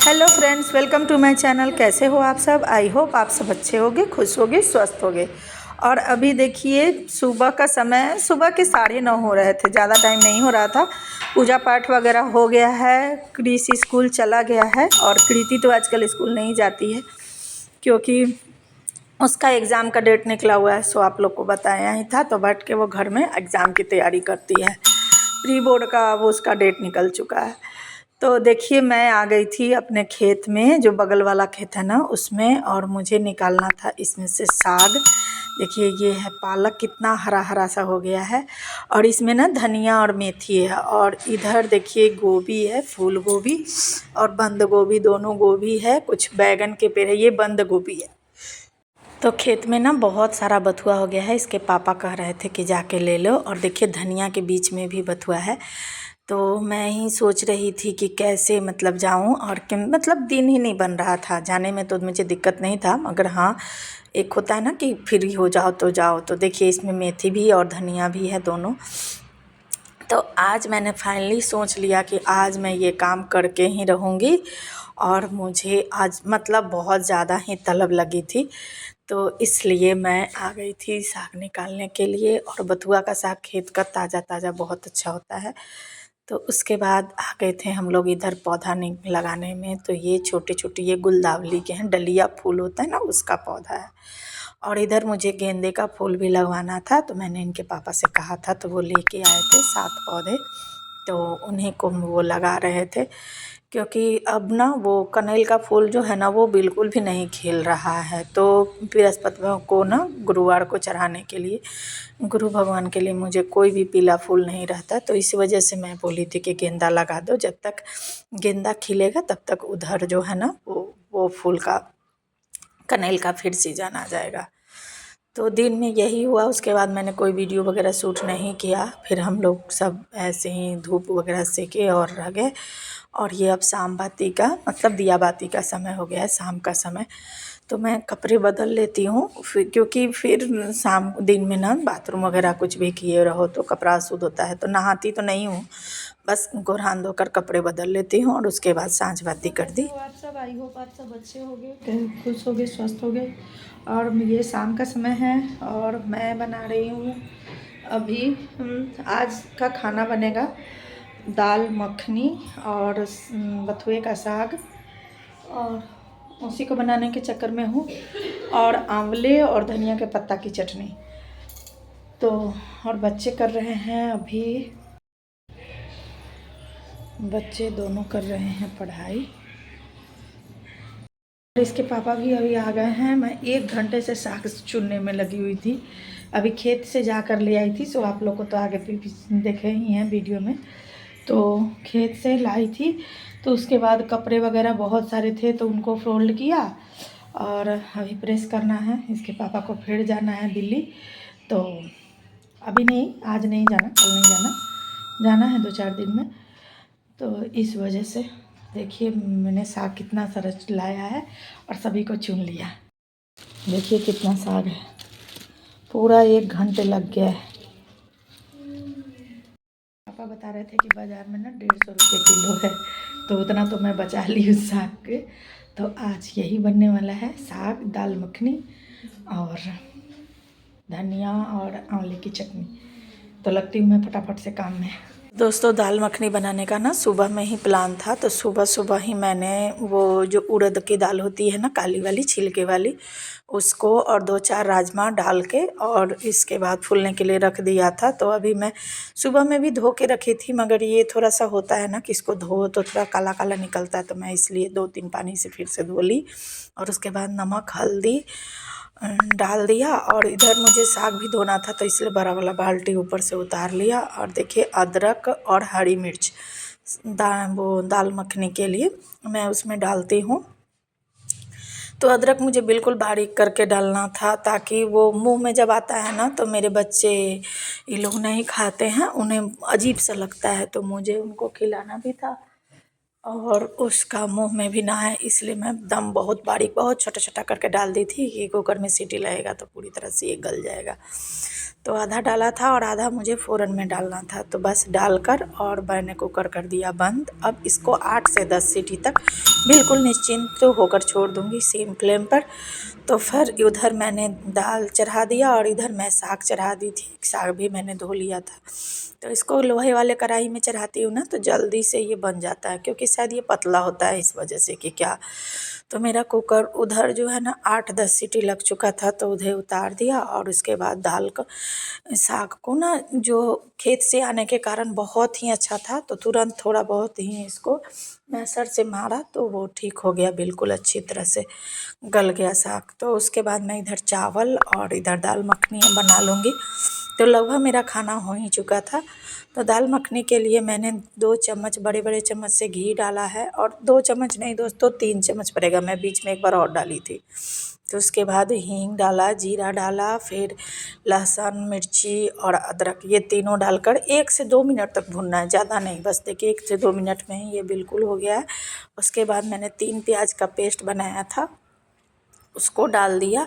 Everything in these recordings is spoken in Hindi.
Hello friends, welcome to my channel. कैसे हो आप सब? आई होप आप सब अच्छे होगे, खुश होगे, स्वस्थ होगे। और अभी देखिए सुबह का समय, सुबह के 9:30 हो रहे थे, ज़्यादा टाइम नहीं हो रहा था। पूजा पाठ वगैरह हो गया है, कृषि स्कूल चला गया है। और कृति तो आजकल स्कूल नहीं जाती है क्योंकि उसका एग्ज़ाम का डेट निकला हुआ है। सो आप लोग को बताया ही था, तो बैठ के वो घर में एग्ज़ाम की तैयारी करती है। प्री बोर्ड का वो उसका डेट निकल चुका है। तो देखिए मैं आ गई थी अपने खेत में, जो बगल वाला खेत है ना उसमें, और मुझे निकालना था इसमें से साग। देखिए ये है पालक, कितना हरा हरा सा हो गया है। और इसमें ना धनिया और मेथी है। और इधर देखिए गोभी है, फूल गोभी और बंद गोभी, दोनों गोभी है। कुछ बैगन के पेड़ है, ये बंद गोभी है। तो खेत में ना बहुत सारा बथुआ हो गया है। इसके पापा कह रहे थे कि जाके ले लो। और देखिए धनिया के बीच में भी बथुआ है। तो मैं ही सोच रही थी कि कैसे मतलब जाऊं, और मतलब दिन ही नहीं बन रहा था। जाने में तो मुझे दिक्कत नहीं था, मगर हाँ एक होता है ना कि फ्री हो जाओ तो जाओ। तो देखिए इसमें मेथी भी और धनिया भी है दोनों। तो आज मैंने फाइनली सोच लिया कि आज मैं ये काम करके ही रहूँगी। और मुझे आज मतलब बहुत ज़्यादा ही तलब लगी थी, तो इसलिए मैं आ गई थी साग निकालने के लिए। और बथुआ का साग खेत का ताज़ा ताज़ा बहुत अच्छा होता है। तो उसके बाद आ गए थे हम लोग इधर पौधा लगाने में। तो ये छोटे छोटे ये गुलदावली के हैं, डलिया फूल होता है ना उसका पौधा है। और इधर मुझे गेंदे का फूल भी लगवाना था, तो मैंने इनके पापा से कहा था, तो वो लेके आए थे 7 पौधे। तो उन्हीं को वो लगा रहे थे, क्योंकि अब ना वो कनेल का फूल जो है ना वो बिल्कुल भी नहीं खिल रहा है। तो बृहस्पति को ना गुरुवार को चढ़ाने के लिए, गुरु भगवान के लिए मुझे कोई भी पीला फूल नहीं रहता। तो इस वजह से मैं बोली थी कि गेंदा लगा दो, जब तक गेंदा खिलेगा तब तक उधर जो है ना वो फूल का, कनेल का फिर सीजन आ जाएगा। तो दिन में यही हुआ। उसके बाद मैंने कोई वीडियो वगैरह शूट नहीं किया। फिर हम लोग सब ऐसे ही धूप वगैरह सेके और रह गए। और ये अब शाम बाती का मतलब दिया बाती का समय हो गया है, शाम का समय। तो मैं कपड़े बदल लेती हूँ फिर, क्योंकि फिर शाम दिन में ना बाथरूम वगैरह कुछ भी किए रहो तो कपड़ा अशुद्ध होता है। तो नहाती तो नहीं हूँ, बस गोरान धोकर कपड़े बदल लेती हूँ और उसके बाद सांझ बाती कर दी। आप सब, आई होप आप सब अच्छे हो गए, खुश हो गए, स्वस्थ हो गए। और ये शाम का समय है और मैं बना रही हूँ अभी आज का खाना बनेगा दाल मखनी और बथुए का साग। और उसी को बनाने के चक्कर में हूँ। और आंवले और धनिया के पत्ता की चटनी। तो और बच्चे कर रहे हैं अभी, बच्चे दोनों कर रहे हैं पढ़ाई। और इसके पापा भी अभी आ गए हैं। मैं 1 घंटे से साग चुनने में लगी हुई थी। अभी खेत से जाकर ले आई थी, सो आप लोग को तो आगे देखे ही हैं वीडियो में। तो खेत से लाई थी, तो उसके बाद कपड़े वगैरह बहुत सारे थे तो उनको फोल्ड किया। और अभी प्रेस करना है। इसके पापा को फिर जाना है दिल्ली। तो अभी नहीं, आज नहीं जाना, कल नहीं जाना, जाना है 2-4 दिन में। तो इस वजह से देखिए मैंने साग कितना सारा लाया है और सभी को चुन लिया। देखिए कितना साग है, पूरा 1 घंटे लग गया है। पापा बता रहे थे कि बाज़ार में ना 150 रुपये किलो है, तो उतना तो मैं बचा ली उस साग के। तो आज यही बनने वाला है, साग, दाल मखनी और धनिया और आंवले की चटनी। तो लगती हूँ मैं फटाफट से काम में। दोस्तों दाल मखनी बनाने का ना सुबह में ही प्लान था। तो सुबह सुबह ही मैंने वो जो उड़द की दाल होती है ना, काली वाली छिलके वाली, उसको और 2-4 राजमा डाल के और इसके बाद फूलने के लिए रख दिया था। तो अभी मैं सुबह में भी धो के रखी थी, मगर ये थोड़ा सा होता है ना कि इसको धो तो थोड़ा काला काला निकलता है। तो मैं इसलिए 2-3 पानी से फिर से धो ली। और उसके बाद नमक हल्दी डाल दिया। और इधर मुझे साग भी धोना था, तो इसलिए बड़ा वाला बाल्टी ऊपर से उतार लिया। और देखिए अदरक और हरी मिर्च वो दाल मखनी के लिए मैं उसमें डालती हूँ। तो अदरक मुझे बिल्कुल बारीक करके डालना था, ताकि वो मुंह में जब आता है ना, तो मेरे बच्चे ये लोग नहीं खाते हैं, उन्हें अजीब सा लगता है। तो मुझे उनको खिलाना भी था और उसका मुंह में भी ना है, इसलिए मैं दम बहुत बारीक, बहुत छोटा छोटा करके डाल दी थी कि कुकर में सीटी लगेगा तो पूरी तरह से ये गल जाएगा। तो आधा डाला था और आधा मुझे फ़ौरन में डालना था। तो बस डालकर और मैंने कुकर कर दिया बंद। अब इसको 8 से 10 सीटी तक बिल्कुल निश्चिंत तो होकर छोड़ दूँगी सेम फ्लेम पर। तो फिर उधर मैंने दाल चढ़ा दिया और इधर मैं साग चढ़ा दी थी। साग भी मैंने धो लिया था। तो इसको लोहे वाले कढ़ाई में चढ़ाती हूँ ना तो जल्दी से ये बन जाता है, क्योंकि शायद ये पतला होता है इस वजह से कि क्या। तो मेरा कुकर उधर जो है ना 8-10 सीटी लग चुका था, तो उधर उतार दिया और उसके बाद दाल को साग को ना जो खेत से आने के कारण बहुत ही अच्छा था, तो तुरंत थोड़ा बहुत ही इसको मैसर से मारा तो वो ठीक हो गया, बिल्कुल अच्छी तरह से गल गया साग। तो उसके बाद मैं इधर चावल और इधर दाल मखनी बना लूँगी। तो लगभग मेरा खाना हो ही चुका था। तो दाल मखनी के लिए मैंने 2 चम्मच बड़े चम्मच से घी डाला है, और 2 चम्मच नहीं दोस्तों 3 चम्मच पड़ेगा, मैं बीच में एक बार और डाली थी। तो उसके बाद हींग डाला, जीरा डाला, फिर लहसुन, मिर्ची और अदरक ये तीनों डालकर 1 से 2 मिनट तक भूनना है, ज़्यादा नहीं, बस देखिए 1 से 2 मिनट में ही ये बिल्कुल हो गया है। उसके बाद मैंने 3 प्याज का पेस्ट बनाया था, उसको डाल दिया,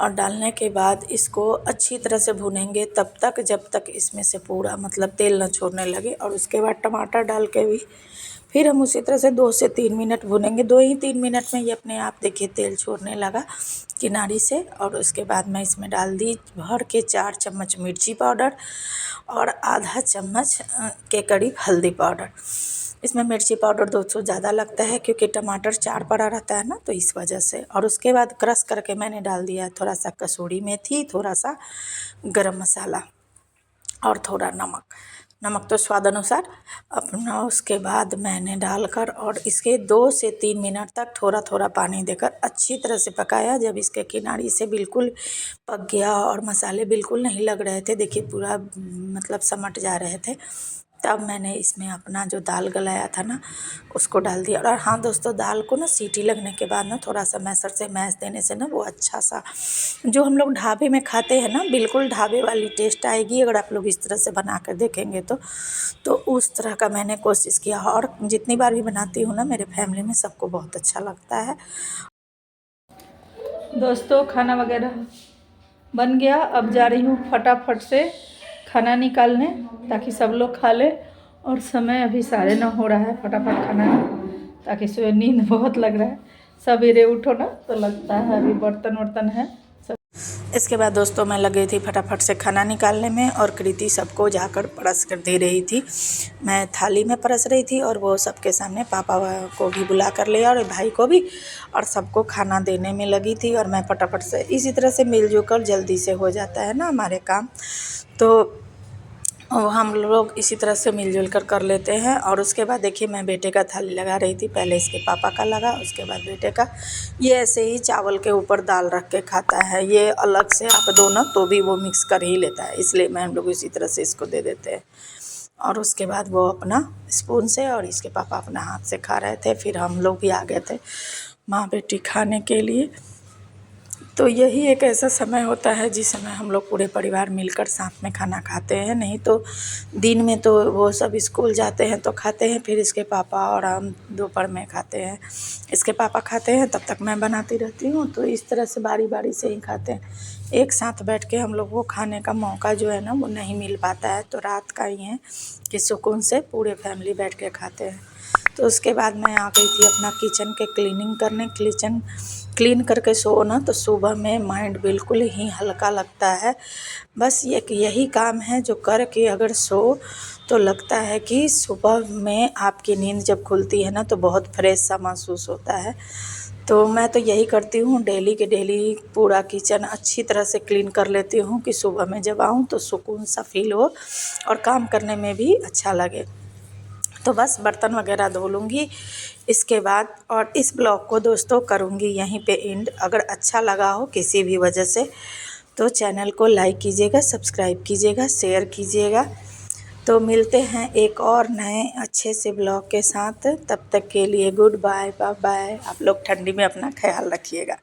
और डालने के बाद इसको अच्छी तरह से भूनेंगे तब तक जब तक इसमें से पूरा मतलब तेल न छोड़ने लगे। और उसके बाद टमाटर डाल के भी फिर हम उसी तरह से 2 से 3 मिनट भूनेंगे। 2 ही 3 मिनट में ये अपने आप देखिए तेल छोड़ने लगा किनारी से। और उसके बाद मैं इसमें डाल दी भर के 4 चम्मच मिर्ची पाउडर और आधा चम्मच के करीब हल्दी पाउडर। इसमें मिर्ची पाउडर दोस्तों ज़्यादा लगता है, क्योंकि टमाटर 4 पड़ा रहता है ना, तो इस वजह से। और उसके बाद क्रश करके मैंने डाल दिया थोड़ा सा कसूरी मेथी, थोड़ा सा गरम मसाला और थोड़ा नमक तो स्वाद अनुसार अपना। उसके बाद मैंने डालकर और इसके 2 से 3 मिनट तक थोड़ा थोड़ा पानी देकर अच्छी तरह से पकाया। जब इसके किनारी से बिल्कुल पक गया और मसाले बिल्कुल नहीं लग रहे थे, देखिए पूरा मतलब समट जा रहे थे, तब मैंने इसमें अपना जो दाल गलाया था ना उसको डाल दिया। और हाँ दोस्तों, दाल को ना सीटी लगने के बाद ना थोड़ा सा मैसर से मैश देने से ना वो अच्छा सा जो हम लोग ढाबे में खाते हैं ना, बिल्कुल ढाबे वाली टेस्ट आएगी अगर आप लोग इस तरह से बना कर देखेंगे तो उस तरह का मैंने कोशिश किया। और जितनी बार भी बनाती हूँ ना मेरे फैमिली में सबको बहुत अच्छा लगता है। दोस्तों खाना वगैरह बन गया, अब जा रही हूँ फटाफट से खाना निकालने ताकि सब लोग खा ले। और समय अभी 9:30 हो रहा है, फटाफट खाना ताकि सुबह नींद बहुत लग रहा है, सवेरे उठो ना तो लगता है अभी बर्तन वर्तन है सब। इसके बाद दोस्तों मैं लग गई थी फटाफट से खाना निकालने में, और कृति सबको जाकर परस कर दे रही थी। मैं थाली में परस रही थी और वो सबके सामने पापा को भी बुला कर लिया और भाई को भी, और सबको खाना देने में लगी थी। और मैं फटाफट से इसी तरह से मिलजुल कर जल्दी से हो जाता है ना हमारे काम, तो हम लोग इसी तरह से मिलजुल कर लेते हैं। और उसके बाद देखिए मैं बेटे का थाली लगा रही थी, पहले इसके पापा का लगा, उसके बाद बेटे का। ये ऐसे ही चावल के ऊपर दाल रख के खाता है, ये अलग से आप दो ना तो भी वो मिक्स कर ही लेता है, इसलिए मैं हम लोग इसी तरह से इसको दे देते हैं। और उसके बाद वो अपना स्पून से और इसके पापा अपना हाथ से खा रहे थे। फिर हम लोग भी आ गए थे माँ बेटी खाने के लिए। तो यही एक ऐसा समय होता है जिस समय हम लोग पूरे परिवार मिलकर साथ में खाना खाते हैं। नहीं तो दिन में तो वो सब स्कूल जाते हैं तो खाते हैं, फिर इसके पापा और हम दोपहर में खाते हैं। इसके पापा खाते हैं तब तक मैं बनाती रहती हूँ, तो इस तरह से बारी बारी से ही खाते हैं। एक साथ बैठ के हम लोग को खाने का मौका जो है ना वो नहीं मिल पाता है, तो रात का ही है कि सुकून से पूरे फैमिली बैठ के खाते हैं। तो उसके बाद मैं आ गई थी अपना किचन के क्लीनिंग करने। किचन क्लीन करके सो ना तो सुबह में माइंड बिल्कुल ही हल्का लगता है। बस यही काम है जो करके अगर सो तो लगता है कि सुबह में आपकी नींद जब खुलती है ना तो बहुत फ्रेश सा महसूस होता है। तो मैं तो यही करती हूँ, डेली के डेली पूरा किचन अच्छी तरह से क्लीन कर लेती हूँ कि सुबह में जब आऊँ तो सुकून सा फील हो और काम करने में भी अच्छा लगे। तो बस बर्तन वगैरह धो लूँगी इसके बाद, और इस ब्लॉग को दोस्तों करूँगी यहीं पे एंड। अगर अच्छा लगा हो किसी भी वजह से तो चैनल को लाइक कीजिएगा, सब्सक्राइब कीजिएगा, शेयर कीजिएगा। तो मिलते हैं एक और नए अच्छे से ब्लॉग के साथ, तब तक के लिए गुड बाय, बाय बाय। आप लोग ठंडी में अपना ख्याल रखिएगा।